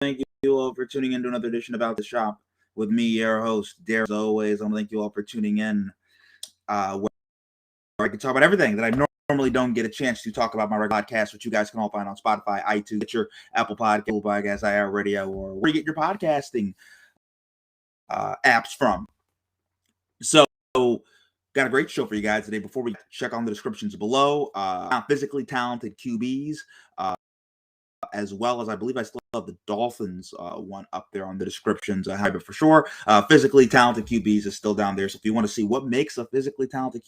Thank you all for tuning in to another edition About the Shop with me, your host, Dare. As always, I want to thank you all for tuning in, where I can talk about everything that I normally don't get a chance to talk about my regular podcast, which you guys can all find on Spotify, iTunes, get your Apple Podcast, iHeartRadio, or where you get your podcasting apps from. So, got a great show for you guys today. Before we check on the descriptions below, physically talented QBs, as well as I believe I still have the Dolphins one up there on the descriptions. I have it for sure. Physically talented QBs is still down there. So if you want to see what makes a physically talented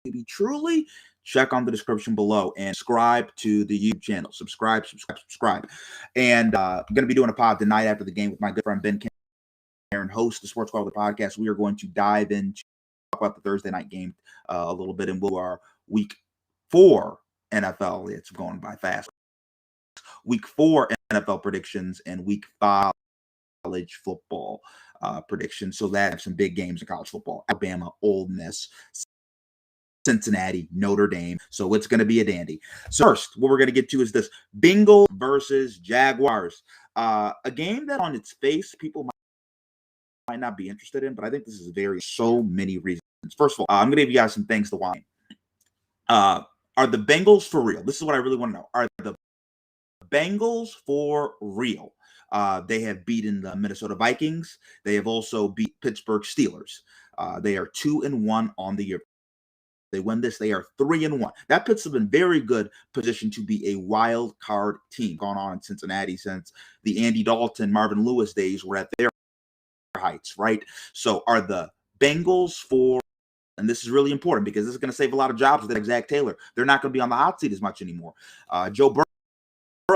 QB truly, check on the description below and subscribe to the YouTube channel. Subscribe. And I'm going to be doing a pod tonight after the game with my good friend Ben Karen, host the Sports Call the podcast. We are going to dive into talk about the Thursday night game a little bit, and we'll our week 4 NFL. It's going by fast. Week 4 NFL predictions and week 5 college football predictions. So that have some big games in college football: Alabama, Ole Miss, Cincinnati, Notre Dame. So it's going to be a dandy. So first, what we're going to get to is this Bengals versus Jaguars, a game that on its face people might not be interested in, but I think this is so many reasons. First of all, I'm going to give you guys some things to watch. Are the Bengals for real? This is what I really want to know. Are the Bengals for real? They have beaten the Minnesota Vikings. They have also beat Pittsburgh Steelers. They are 2-1 on the year. They win this, they are 3-1. That puts them in very good position to be a wild card team. Gone on in Cincinnati since the Andy Dalton, Marvin Lewis days were at their heights, right? So are the Bengals for, and this is really important because this is going to save a lot of jobs with Zach Taylor. They're not going to be on the hot seat as much anymore. Joe Burrow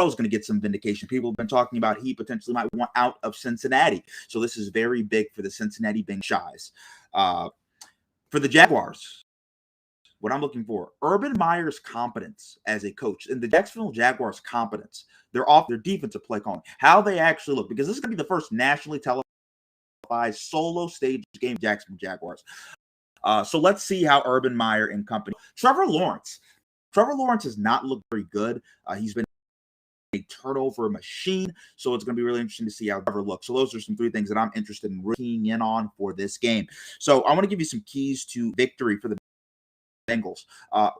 is going to get some vindication. People have been talking about he potentially might want out of Cincinnati. So this is very big for the Cincinnati Bengals. For the Jaguars, what I'm looking for, Urban Meyer's competence as a coach, and the Jacksonville Jaguars' competence, their defensive play calling, how they actually look, because this is going to be the first nationally televised solo stage game of Jacksonville Jaguars. So let's see how Urban Meyer and company. Trevor Lawrence has not looked very good. He's been a turnover machine, so it's going to be really interesting to see how Trevor looks. So those are some 3 things that I'm interested in keying in on for this game. So I want to give you some keys to victory for the Bengals.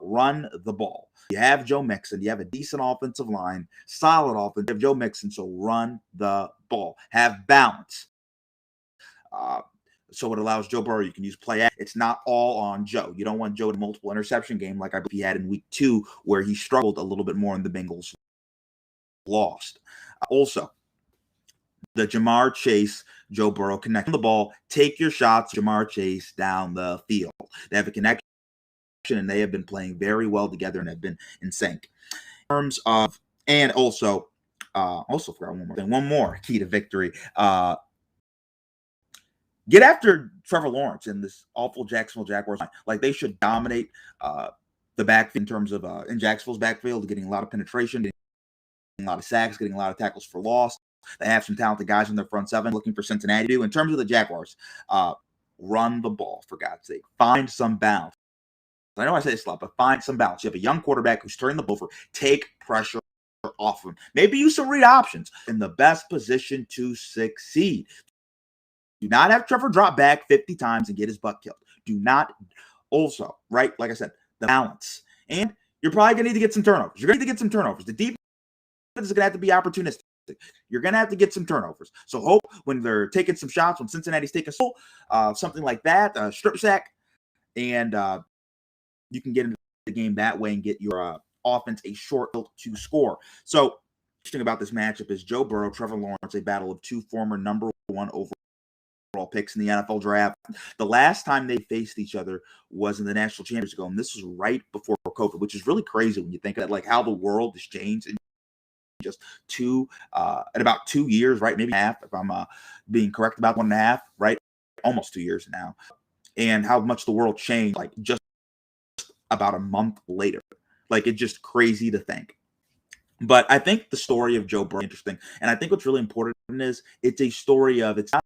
Run the ball. You have Joe Mixon. You have a decent offensive line, solid offense. You have Joe Mixon, so run the ball. Have balance. So it allows Joe Burrow. You can use play action. It's not all on Joe. You don't want Joe in multiple interception game like I believe he had in week 2, where he struggled a little bit more and the Bengals lost. Also, the Jamar Chase, Joe Burrow connect the ball. Take your shots, Jamar Chase down the field. They have a connection, and they have been playing very well together and have been in sync. In terms of, and also forgot one more key to victory. Get after Trevor Lawrence in this awful Jacksonville Jaguars line. Like, they should dominate the backfield in terms of in Jacksonville's backfield, getting a lot of penetration, getting a lot of sacks, getting a lot of tackles for loss. They have some talented guys in their front seven. Looking for Cincinnati to do. In terms of the Jaguars, run the ball, for God's sake. Find some balance. I know I say this a lot, but find some balance. You have a young quarterback who's turning the ball over. Take pressure off him. Maybe use some read options in the best position to succeed. Do not have Trevor drop back 50 times and get his butt killed. Do not. Also, right, like I said, the balance. And you're probably going to need to get some turnovers. You're going to need to get some turnovers. The defense is going to have to be opportunistic. You're going to have to get some turnovers. So hope when they're taking some shots, when Cincinnati's taking something like that, strip sack, and you can get into the game that way and get your offense a short field to score. So, interesting about this matchup is Joe Burrow, Trevor Lawrence, a battle of 2 former number 1 overall picks in the NFL draft. The last time they faced each other was in the national championship ago, and this was right before COVID, which is really crazy when you think of that, like how the world has changed in just in about 2 years, right? Maybe half, if I'm being correct, about 1.5, right? Almost 2 years now, and how much the world changed, like just about a month later. Like, it's just crazy to think. But I think the story of Joe Burrow is interesting. And I think what's really important is it's a story of, it's not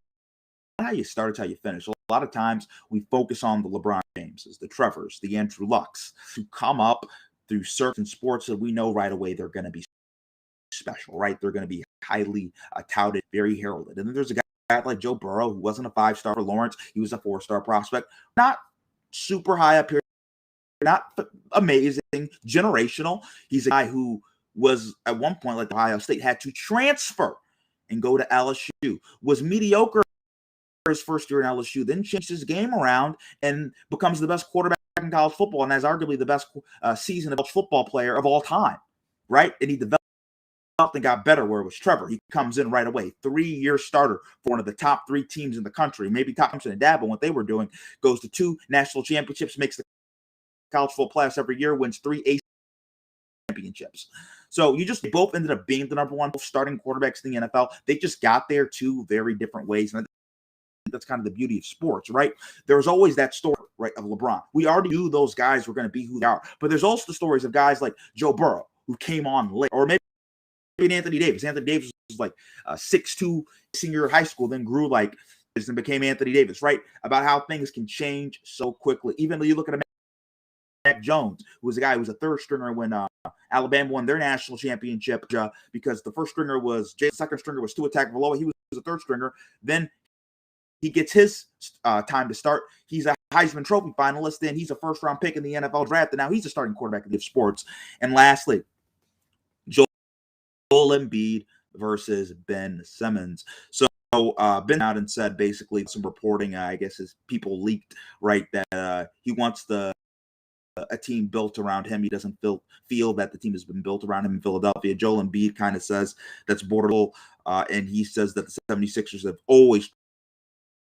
how you start, it's how you finish. A lot of times we focus on the LeBron Jameses, the Trevors, the Andrew Lucks, who come up through certain sports that we know right away they're going to be special, right? They're going to be highly touted, very heralded. And then there's a guy like Joe Burrow, who wasn't a 5-star for Lawrence. He was a 4-star prospect. Not super high up here, not amazing, generational. He's a guy who was at one point, like Ohio State, had to transfer and go to LSU, was mediocre his first year in LSU, then changed his game around and becomes the best quarterback in college football and has arguably the best season of college football player of all time, right? And he developed and got better where it was Trevor. He comes in right away, 3-year starter for one of the top 3 teams in the country, maybe top Clemson and Dabo, what they were doing, goes to 2 national championships, makes the college football playoffs every year, wins 3 AC championships. So they both ended up being the number 1 starting quarterbacks in the NFL. They just got there 2 very different ways. And that's kind of the beauty of sports, right? There's always that story, right, of LeBron. We already knew those guys were going to be who they are. But there's also the stories of guys like Joe Burrow, who came on late, or maybe Anthony Davis. Anthony Davis was like 6'2", senior high school, then grew like this and became Anthony Davis, right? About how things can change so quickly. Even when you look at Mac Jones, who was a guy who was a 3rd stringer when Alabama won their national championship because the 1st stringer was Jay, the 2nd stringer was Tua Tagovailoa. He was a 3rd stringer. Then he gets his time to start. He's a Heisman Trophy finalist. Then he's a 1st-round pick in the NFL draft, and now he's a starting quarterback in sports. And lastly, Joel Embiid versus Ben Simmons. So Ben out and said basically some reporting, I guess, his people leaked, right, that he wants a team built around him. He doesn't feel that the team has been built around him in Philadelphia. Joel Embiid kind of says that's borderline, and he says that the 76ers have always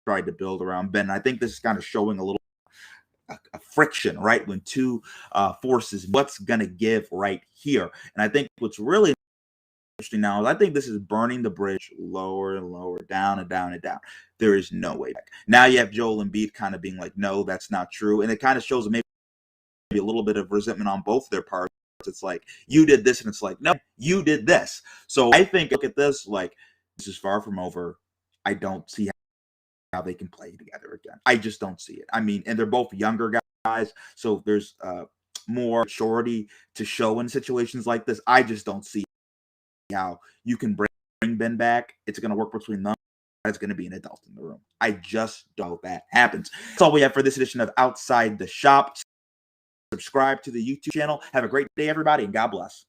tried to build around Ben. And I think this is kind of showing a little a friction, right, when 2 forces, what's going to give right here. And I think what's really interesting now is I think this is burning the bridge lower and lower, down and down and down. There is no way back. Now you have Joel Embiid kind of being like, no, that's not true. And it kind of shows maybe a little bit of resentment on both their parts. It's like, you did this, and it's like, no, you did this. So I think, look at this, like, this is far from over. I don't see how they can play together again. I just don't see it. I mean, and they're both younger guys, so there's more maturity to show in situations like this. I just don't see how you can bring Ben back. It's going to work between them. It's going to be an adult in the room. I just don't that happens. That's all we have for this edition of Outside the Shop. Subscribe to the YouTube channel. Have a great day, everybody, and God bless.